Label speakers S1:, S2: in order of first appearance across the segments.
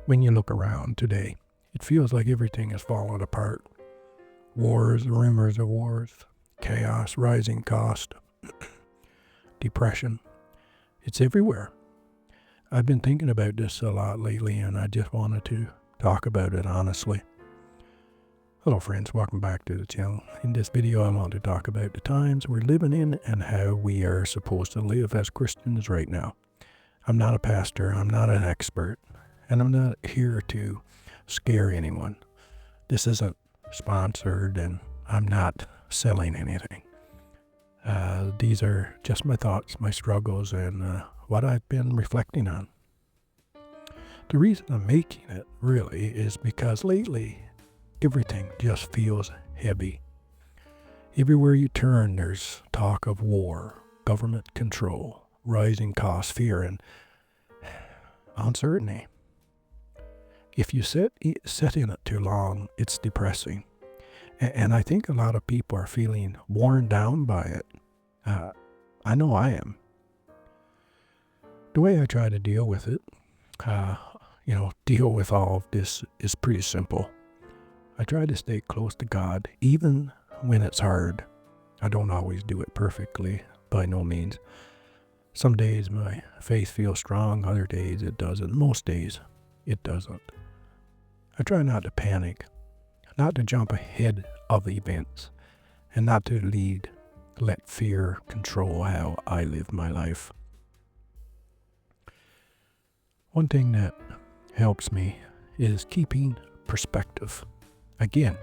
S1: When you look around today, it feels like everything is falling apart. Wars, rumors of wars, chaos, rising cost, depression. It's everywhere. I've been thinking about this a lot lately, and I just wanted to talk about it honestly. Hello friends, welcome back to the channel. In this video I want to talk about the times we're living in and how we are supposed to live as Christians right now. I'm not a pastor, I'm not an expert, and I'm not here to scare anyone. This isn't sponsored and I'm not selling anything. These are just my thoughts, my struggles, and what I've been reflecting on. The reason I'm making it really is because lately everything just feels heavy. Everywhere you turn there's talk of war, government control, rising costs, fear, and uncertainty. If you sit in it too long, it's depressing. And I think a lot of people are feeling worn down by it. I know I am. The way I try to deal with it, deal with all of this is pretty simple. I try to stay close to God, even when it's hard. I don't always do it perfectly, by no means. Some days my faith feels strong, other days it doesn't. Most days it doesn't. I try not to panic, not to jump ahead of events, and not to let fear control how I live my life. One thing that helps me is keeping perspective. Again,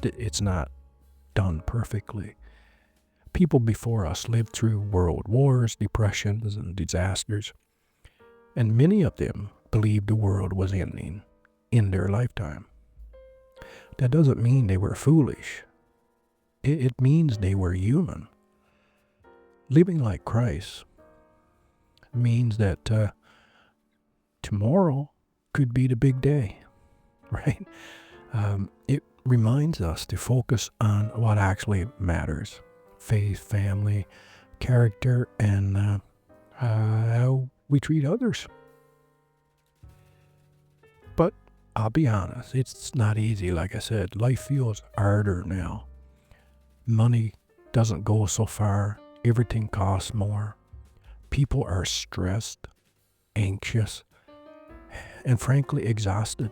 S1: it's not done perfectly. People before us lived through world wars, depressions, and disasters, and many of them believed the world was ending in their lifetime. That doesn't mean they were foolish. It means they were human. Living like Christ means that tomorrow could be the big day, right? It reminds us to focus on what actually matters. Faith, family, character, and how we treat others. But I'll be honest, it's not easy. Like I said, life feels harder now. Money doesn't go so far. Everything costs more. People are stressed, anxious, and frankly exhausted.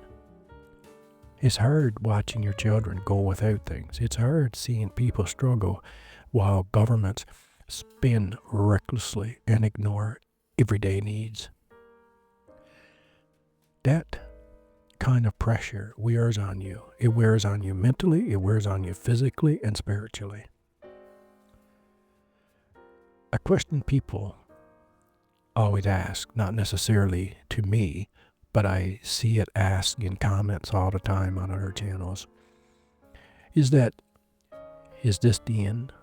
S1: It's hard watching your children go without things. It's hard seeing people struggle while governments spend recklessly and ignore everyday needs. That kind of pressure wears on you. It wears on you mentally, it wears on you physically and spiritually. A question people always ask, not necessarily to me, but I see it asked in comments all the time on other channels, is this the end?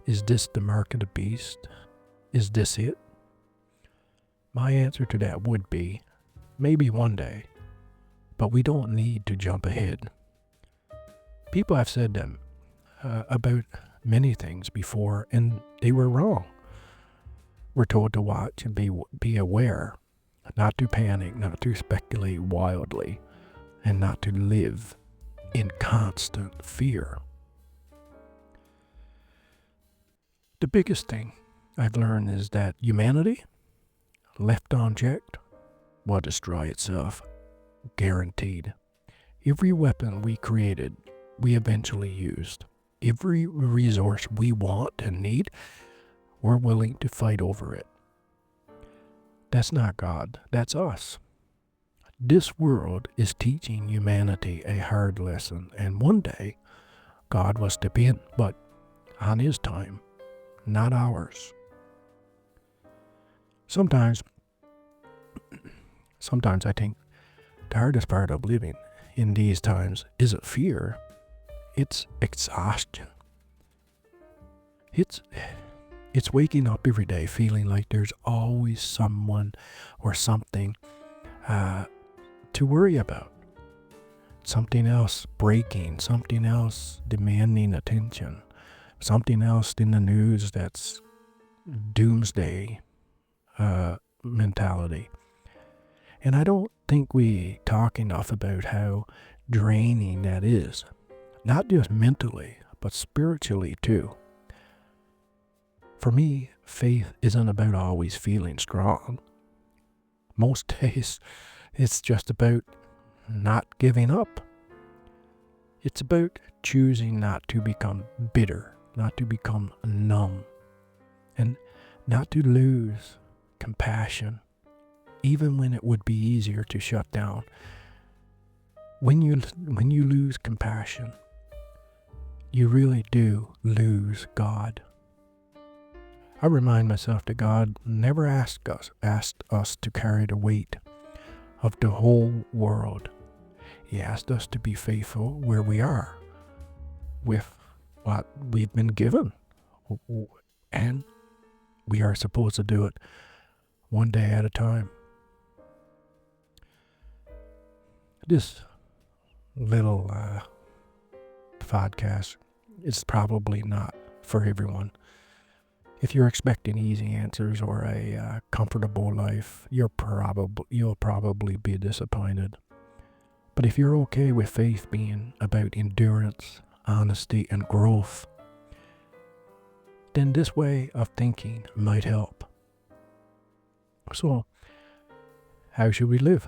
S1: Is this the mark of the beast? Is this it? My answer to that would be, maybe one day, but we don't need to jump ahead. People have said them about many things before, and they were wrong. We're told to watch and be aware, not to panic, not to speculate wildly, and not to live in constant fear. The biggest thing I've learned is that humanity, left unchecked, will destroy itself. Guaranteed. Every weapon we created, we eventually used. Every resource we want and need, we're willing to fight over it. That's not God, that's us. This world is teaching humanity a hard lesson, and one day God will step in, but on His time, not ours. Sometimes I think the hardest part of living in these times isn't fear, it's exhaustion. It's waking up every day feeling like there's always someone or something to worry about. Something else breaking, something else demanding attention, something else in the news that's doomsday mentality. And I don't think we talk enough about how draining that is, not just mentally, but spiritually too. For me, faith isn't about always feeling strong. Most days, it's just about not giving up. It's about choosing not to become bitter, not to become numb, and not to lose compassion, even when it would be easier to shut down. When you lose compassion, you really do lose God. I remind myself that God never asked us to carry the weight of the whole world. He asked us to be faithful where we are, with what we've been given. And we are supposed to do it one day at a time. This little podcast is probably not for everyone. If you're expecting easy answers or a comfortable life, you'll probably be disappointed. But if you're okay with faith being about endurance, honesty, and growth, then this way of thinking might help. So, how should we live?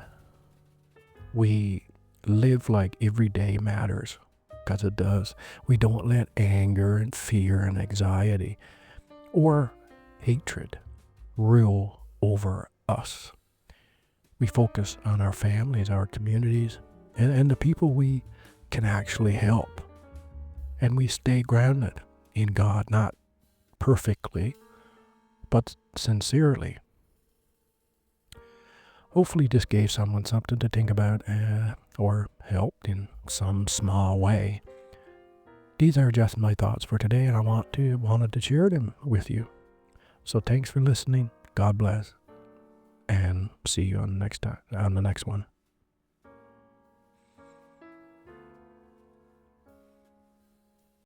S1: We live like every day matters, because it does. We don't let anger and fear and anxiety or hatred rule over us. We focus on our families, our communities, and the people we can actually help. And we stay grounded in God, not perfectly, but sincerely. Hopefully this gave someone something to think about or helped in some small way. These are just my thoughts for today, and I wanted to share them with you. So thanks for listening. God bless, and see you on the next one.